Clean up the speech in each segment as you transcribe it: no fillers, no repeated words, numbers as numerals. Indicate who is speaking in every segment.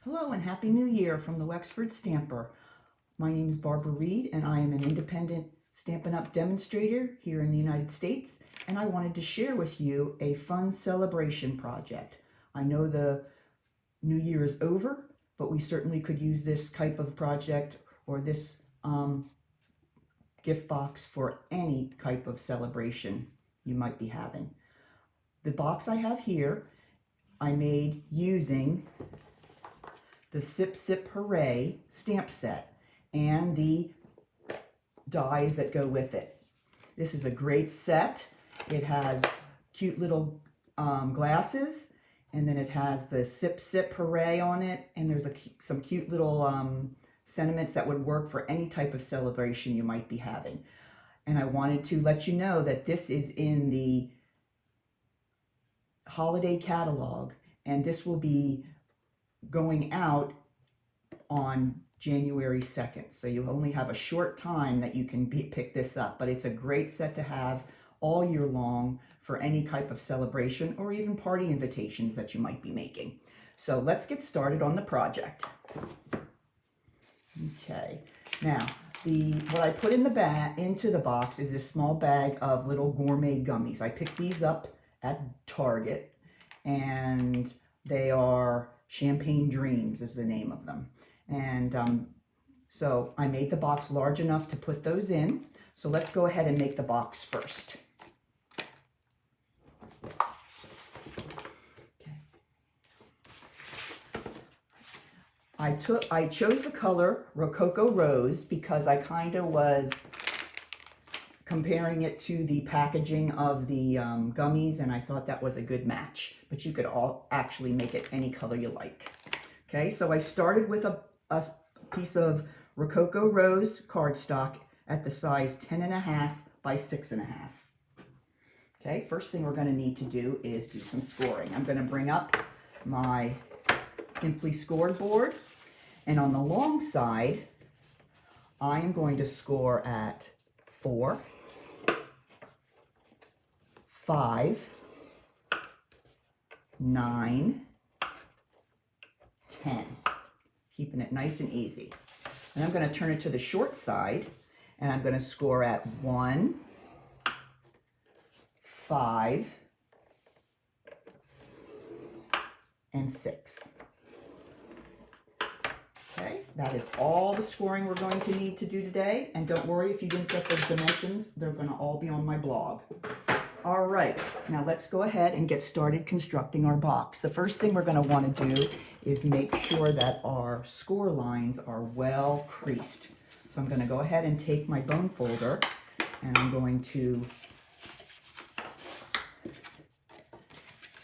Speaker 1: Hello and Happy New Year from the Wexford Stamper. My name is Barbara Reed and I am an independent Stampin' Up! Demonstrator here in the United States, and I wanted to share with you a fun celebration project. I know the New Year is over, but we certainly could use this type of project or this gift box for any type of celebration you might be having. The box I have here, I made using the Sip Hooray stamp set and the dies that go with it. This is a great set. It has cute little glasses, and then it has the Sip Hooray on it, and there's some cute little sentiments that would work for any type of celebration you might be having. And I wanted to let you know that this is in the holiday catalog, and this will be going out on January 2nd. So you only have a short time that you can pick this up, but it's a great set to have all year long for any type of celebration or even party invitations that you might be making. So let's get started on the project. Okay, now what I put in into the box is this small bag of little gourmet gummies. I picked these up at Target, and they are Champagne Dreams is the name of them. And so I made the box large enough to put those in. So let's go ahead and make the box first. Okay. I chose the color Rococo Rose because I kind of was comparing it to the packaging of the gummies, and I thought that was a good match. But you could actually make it any color you like. Okay, so I started with a piece of Rococo Rose cardstock at the size 10.5 by 6.5. Okay, first thing we're going to need to do is do some scoring. I'm going to bring up my Simply Scored board, and on the long side, I am going to score at 4, 5, 9, 10. Keeping it nice and easy. And I'm going to turn it to the short side, and I'm going to score at 1, 5, and 6. Okay, that is all the scoring we're going to need to do today. And don't worry if you didn't get those dimensions, they're going to all be on my blog. All right, now let's go ahead and get started constructing our box. The first thing we're going to want to do is make sure that our score lines are well creased. So I'm going to go ahead and take my bone folder, and I'm going to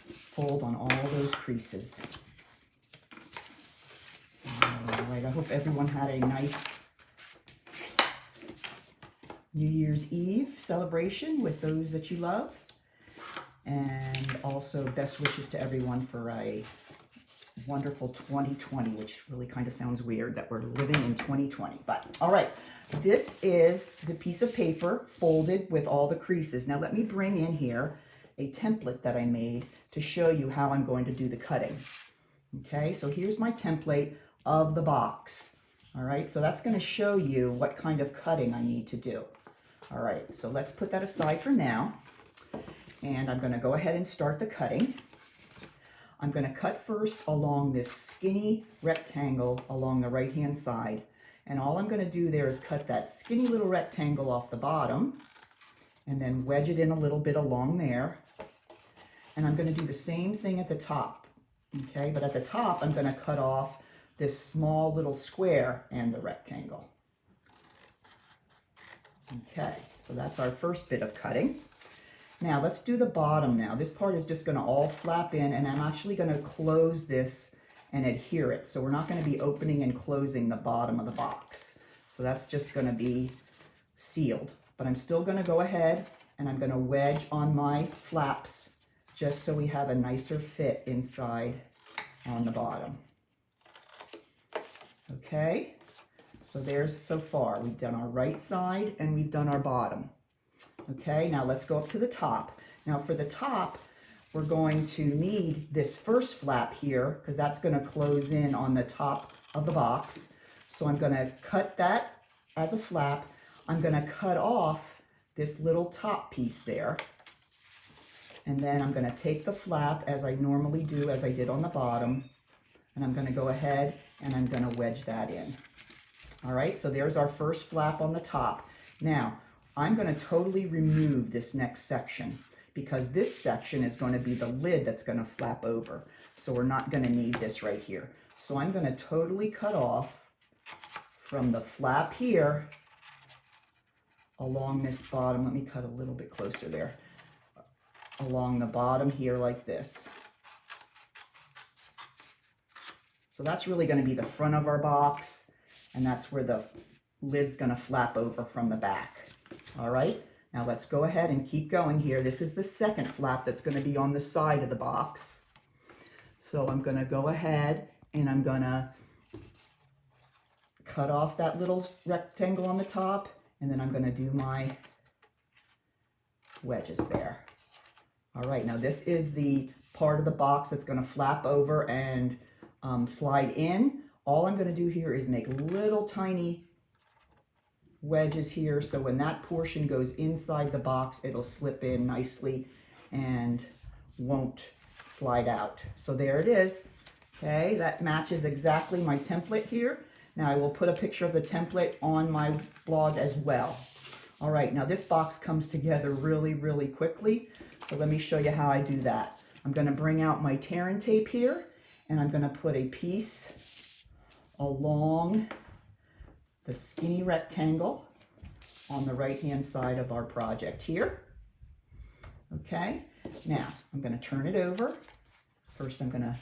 Speaker 1: fold on all those creases. All right, I hope everyone had a nice New Year's Eve celebration with those that you love. And also best wishes to everyone for a wonderful 2020, which really kind of sounds weird that we're living in 2020. But all right, this is the piece of paper folded with all the creases. Now let me bring in here a template that I made to show you how I'm going to do the cutting. Okay, so here's my template of the box. All right, so that's going to show you what kind of cutting I need to do. All right, so let's put that aside for now. And I'm going to go ahead and start the cutting. I'm going to cut first along this skinny rectangle along the right-hand side. And all I'm going to do there is cut that skinny little rectangle off the bottom and then wedge it in a little bit along there. And I'm going to do the same thing at the top. Okay, but at the top, I'm going to cut off this small little square and the rectangle. Okay, so that's our first bit of cutting. Now let's do the bottom now. This part is just going to all flap in, and I'm actually going to close this and adhere it. So we're not going to be opening and closing the bottom of the box. So that's just going to be sealed. But I'm still going to go ahead and I'm going to wedge on my flaps just so we have a nicer fit inside on the bottom. Okay, so there's so far. We've done our right side and we've done our bottom. Okay, now let's go up to the top. Now for the top, we're going to need this first flap here because that's going to close in on the top of the box. So I'm going to cut that as a flap. I'm going to cut off this little top piece there. And then I'm going to take the flap as I normally do, as I did on the bottom. And I'm going to go ahead and I'm going to wedge that in. All right, so there's our first flap on the top. Now, I'm going to totally remove this next section because this section is going to be the lid that's going to flap over. So we're not going to need this right here. So I'm going to totally cut off from the flap here along this bottom. Let me cut a little bit closer there. Along the bottom here like this. So that's really going to be the front of our box, and that's where the lid's going to flap over from the back. All right, now let's go ahead and keep going here. This is the second flap that's going to be on the side of the box. So I'm going to go ahead and I'm going to cut off that little rectangle on the top, and then I'm going to do my wedges there. All right, now this is the part of the box that's going to flap over and slide in. All I'm going to do here is make little tiny wedges here, so when that portion goes inside the box, it'll slip in nicely and won't slide out. So there it is. Okay, that matches exactly my template here. Now I will put a picture of the template on my blog as well. All right, now this box comes together really, really quickly. So let me show you how I do that. I'm going to bring out my tear and tape here, and I'm going to put a piece along the skinny rectangle on the right-hand side of our project here. Okay, now I'm going to turn it over. First, I'm going to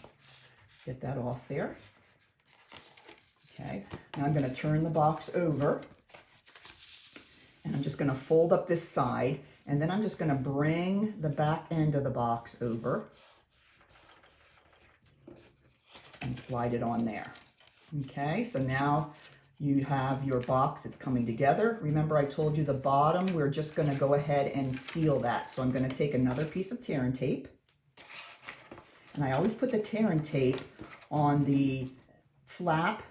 Speaker 1: get that off there. Okay, now I'm going to turn the box over, and I'm just going to fold up this side, and then I'm just going to bring the back end of the box over and slide it on there. Okay, so now you have your box. It's coming together. Remember, I told you the bottom, we're just going to go ahead and seal that. So I'm going to take another piece of tear and tape, and I always put the tear and tape on the flap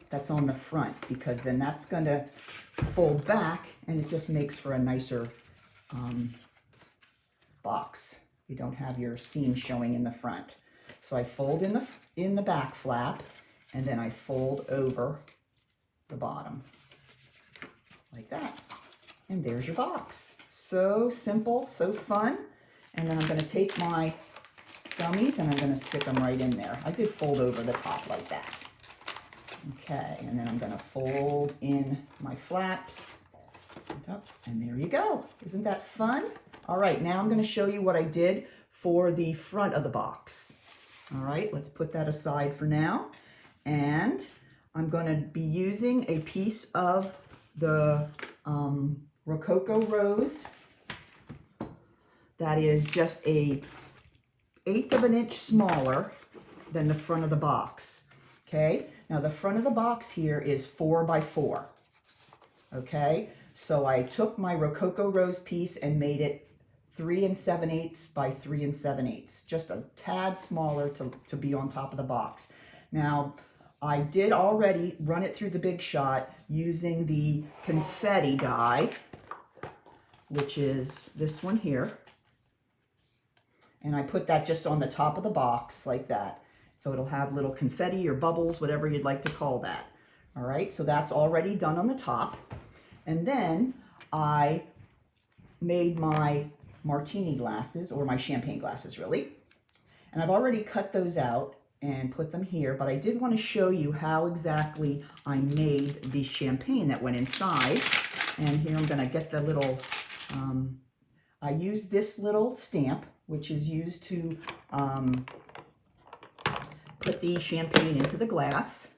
Speaker 1: that's on the front, because then that's going to fold back and it just makes for a nicer box. You don't have your seam showing in the front. So I fold in the back flap, and then I fold over the bottom like that. And there's your box. So simple, so fun. And then I'm going to take my gummies and I'm going to stick them right in there. I did fold over the top like that. Okay, and then I'm going to fold in my flaps. And there you go. Isn't that fun? All right, now I'm going to show you what I did for the front of the box. All right, let's put that aside for now. And I'm going to be using a piece of the Rococo Rose that is just a 1/8 of an inch smaller than the front of the box. Okay, now the front of the box here is 4 by 4. Okay, so I took my Rococo Rose piece and made it 3 7/8 by 3 7/8, just a tad smaller to be on top of the box. Now, I did already run it through the Big Shot using the confetti die, which is this one here. And I put that just on the top of the box like that. So it'll have little confetti or bubbles, whatever you'd like to call that. All right, so that's already done on the top. And then I made my martini glasses, or my champagne glasses really. And I've already cut those out and put them here, but I did want to show you how exactly I made the champagne that went inside. And here I'm going to get the little, I used this little stamp, which is used to put the champagne into the glass.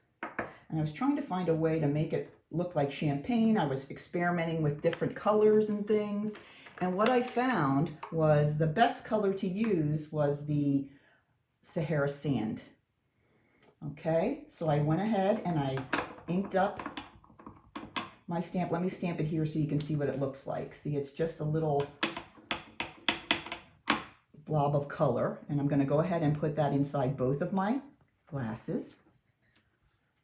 Speaker 1: And I was trying to find a way to make it look like champagne. I was experimenting with different colors and things. And what I found was the best color to use was the Sahara sand. Okay, so I went ahead and I inked up my stamp. Let me stamp it here so you can see what it looks like. See, it's just a little blob of color, and I'm going to go ahead and put that inside both of my glasses.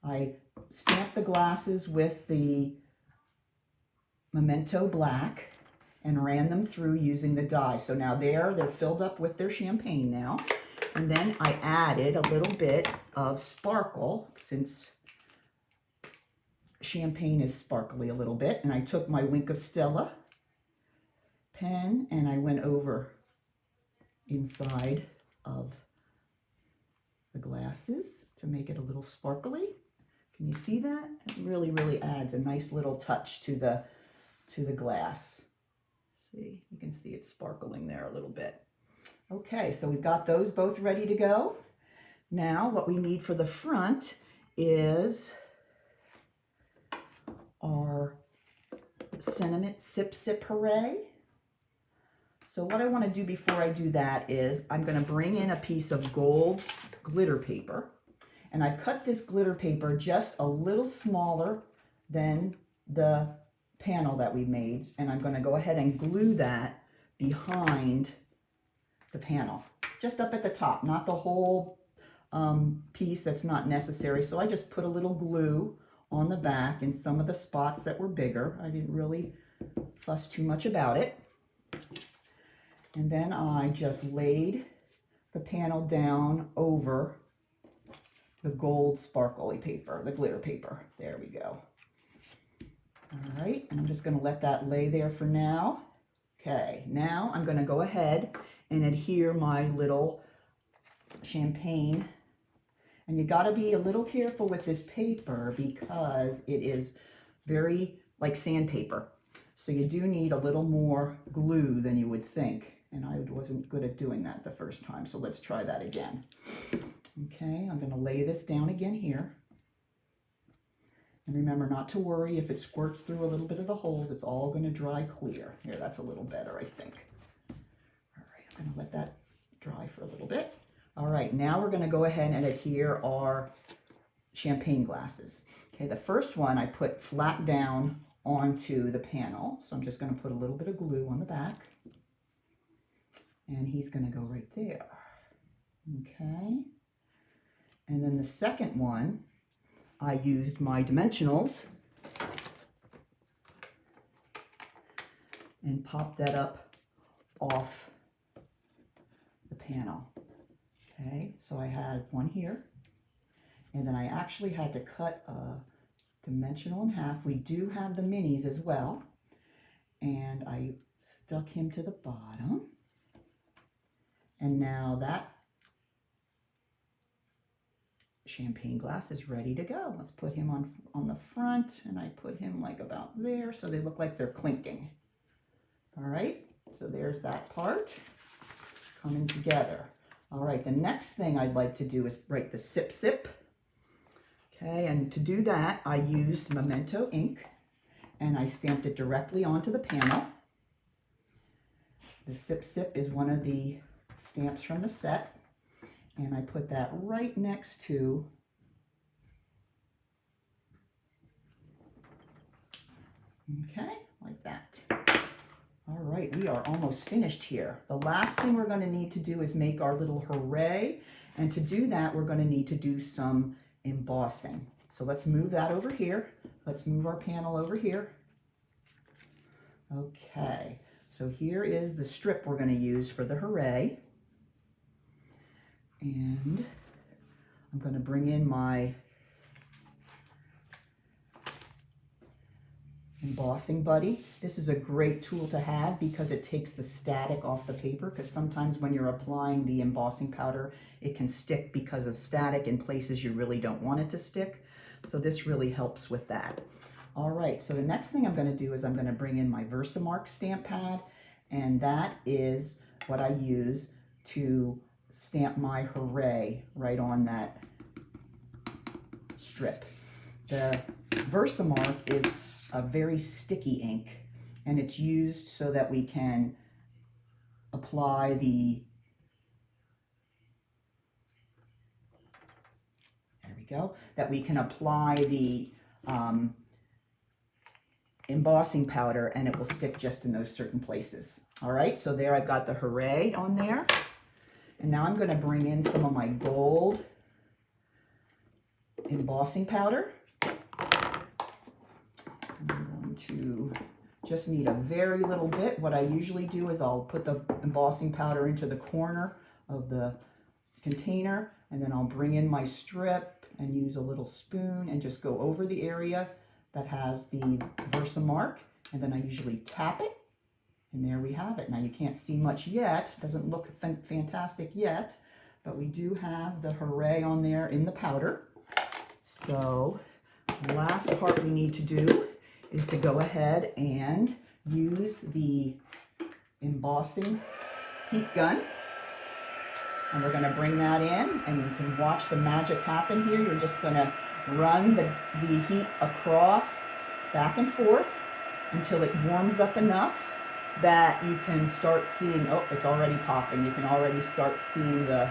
Speaker 1: I stamped the glasses with the Memento Black and ran them through using the dye. So now they're filled up with their champagne now. And then I added a little bit of sparkle, since champagne is sparkly a little bit. And I took my Wink of Stella pen and I went over inside of the glasses to make it a little sparkly. Can you see that? It really, really adds a nice little touch to the glass. See, you can see it sparkling there a little bit. Okay, so we've got those both ready to go. Now what we need for the front is our sentiment Sip Hooray. So what I want to do before I do that is I'm going to bring in a piece of gold glitter paper, and I cut this glitter paper just a little smaller than the panel that we made, and I'm going to go ahead and glue that behind the panel, just up at the top, not the whole piece. That's not necessary. So I just put a little glue on the back in some of the spots that were bigger. I didn't really fuss too much about it. And then I just laid the panel down over the gold sparkly paper, the glitter paper. There we go. All right, and I'm just going to let that lay there for now. Okay, now I'm going to go ahead and adhere my little champagne. And you got to be a little careful with this paper because it is very like sandpaper. So you do need a little more glue than you would think. And I wasn't good at doing that the first time, so let's try that again. Okay, I'm going to lay this down again here. And remember not to worry if it squirts through a little bit of the holes. It's all going to dry clear. Here, that's a little better, I think. All right, I'm going to let that dry for a little bit. All right, now we're going to go ahead and adhere our champagne glasses. Okay, the first one I put flat down onto the panel. So I'm just going to put a little bit of glue on the back. And he's going to go right there. Okay. And then the second one, I used my dimensionals and popped that up off the panel. Okay, so I had one here, and then I actually had to cut a dimensional in half. We do have the minis as well, and I stuck him to the bottom. And now that champagne glass is ready to go. Let's put him on the front, and I put him like about there so they look like they're clinking. All right, so there's that part coming together. All right, the next thing I'd like to do is write the Sip. Okay, and to do that, I used Memento ink, and I stamped it directly onto the panel. The Sip is one of the stamps from the set, and I put that right next to okay, like that. All right, we are almost finished here. The last thing we're going to need to do is make our little hooray, and to do that, we're going to need to do some embossing. So let's move that over here. Let's move our panel over here. Okay, so here is the strip we're going to use for the hooray. And I'm going to bring in my embossing buddy. This is a great tool to have because it takes the static off the paper, because sometimes when you're applying the embossing powder, it can stick because of static in places you really don't want it to stick. So this really helps with that. All right, so the next thing I'm going to do is I'm going to bring in my Versamark stamp pad, and that is what I use to stamp my hooray right on that strip. The Versamark is a very sticky ink, and it's used so that we can apply the, there we go, that we can apply the embossing powder, and it will stick just in those certain places. All right, so there I've got the hooray on there. And now I'm going to bring in some of my gold embossing powder. I'm going to just need a very little bit. What I usually do is I'll put the embossing powder into the corner of the container, and then I'll bring in my strip and use a little spoon and just go over the area that has the Versamark, and then I usually tap it, and there we have it. Now you can't see much yet, doesn't look fantastic yet, but we do have the Hooray on there in the powder. So the last part we need to do is to go ahead and use the embossing heat gun. And we're going to bring that in, and you can watch the magic happen here. You're just going to run the heat across, back and forth, until it warms up enough that you can start seeing, oh, it's already popping. You can already start seeing the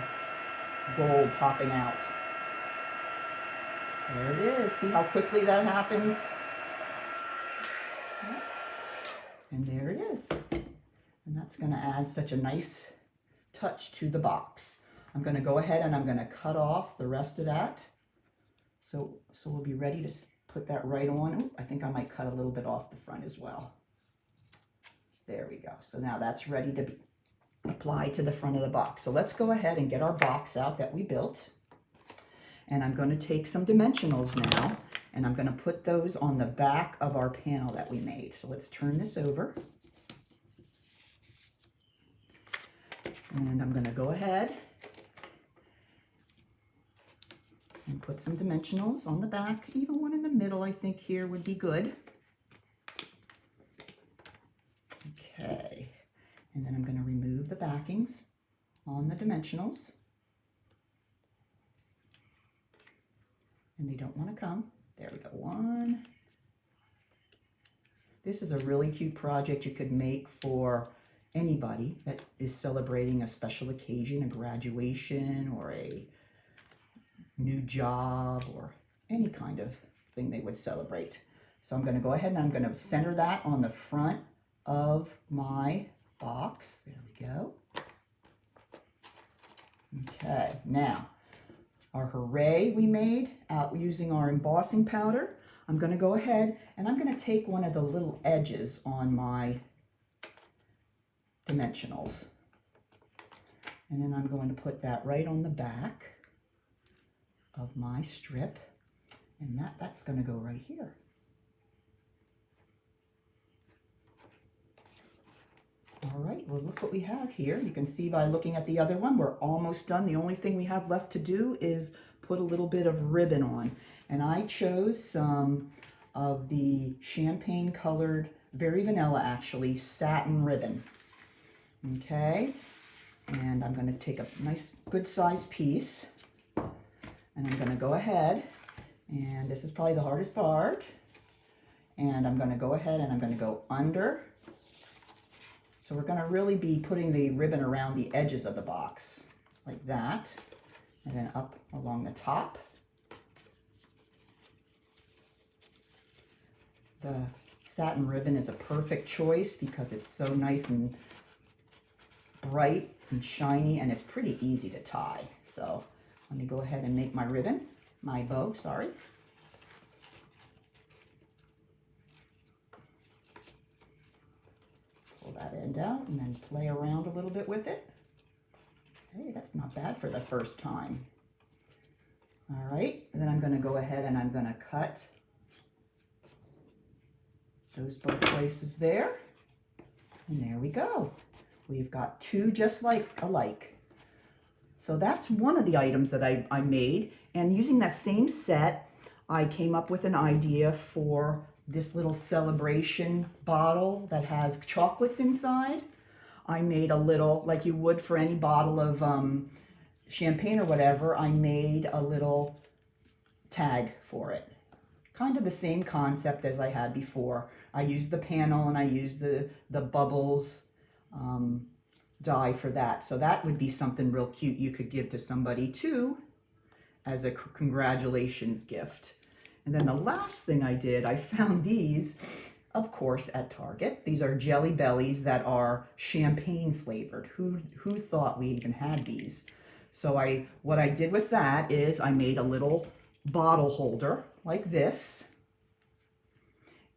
Speaker 1: gold popping out. There it is. See how quickly that happens? And there it is. And that's going to add such a nice touch to the box. I'm going to go ahead and I'm going to cut off the rest of that. So we'll be ready to put that right on. Ooh, I think I might cut a little bit off the front as well. There we go. So now that's ready to be applied to the front of the box. So let's go ahead and get our box out that we built. And I'm going to take some dimensionals now, and I'm going to put those on the back of our panel that we made. So let's turn this over. And I'm going to go ahead and put some dimensionals on the back. Even one in the middle, I think here would be good. Okay. And then I'm going to remove the backings on the dimensionals. And they don't want to come. There we go. One. This is a really cute project you could make for anybody that is celebrating a special occasion, a graduation or a new job or any kind of thing they would celebrate. So I'm going to go ahead and I'm going to center that on the front of my box. There we go. Okay, now our Hooray we made out using our embossing powder. I'm going to go ahead and I'm going to take one of the little edges on my dimensionals, and then I'm going to put that right on the back of my strip, and that's going to go right here. All right, well, look what we have here. You can see by looking at the other one, we're almost done. The only thing we have left to do is put a little bit of ribbon on, and I chose some of the champagne colored, very vanilla actually, satin ribbon. Okay, and I'm going to take a nice good sized piece, and I'm going to go ahead, and this is probably the hardest part, and I'm going to go ahead and I'm going to go under. So we're going to really be putting the ribbon around the edges of the box like that, and then up along the top. The satin ribbon is a perfect choice because it's so nice and bright and shiny, and it's pretty easy to tie. So let me go ahead and make my ribbon, my bow, sorry. Pull that end out and then play around a little bit with it. Hey, that's not bad for the first time. All right, and then I'm going to go ahead and I'm going to cut those both places there. And there we go. We've got two just alike. So that's one of the items that I made. And using that same set, I came up with an idea for this little celebration bottle that has chocolates inside. I made a little, like you would for any bottle of champagne or whatever, I made a little tag for it. Kind of the same concept as I had before. I used the panel and I used the bubbles die for that. So that would be something real cute you could give to somebody too as a congratulations gift. And then the last thing I did, I found these of course, at Target. These are Jelly Bellies that are champagne flavored. Who thought we even had these? So what I did with that is I made a little bottle holder like this.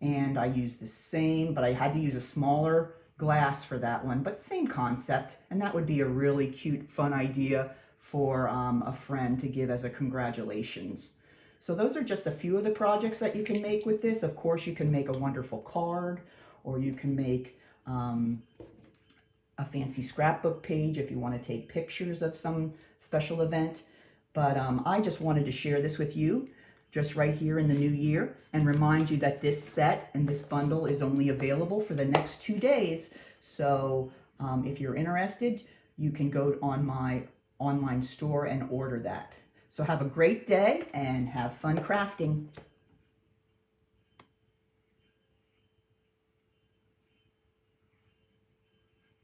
Speaker 1: And I used the same, but I had to use a smaller glass for that one, but same concept. And that would be a really cute, fun idea for a friend to give as a congratulations. So those are just a few of the projects that you can make with this. Of course, you can make a wonderful card, or you can make a fancy scrapbook page if you want to take pictures of some special event. But I just wanted to share this with you just right here in the new year and remind you that this set and this bundle is only available for the next 2 days. So if you're interested, you can go on my online store and order that. So have a great day and have fun crafting.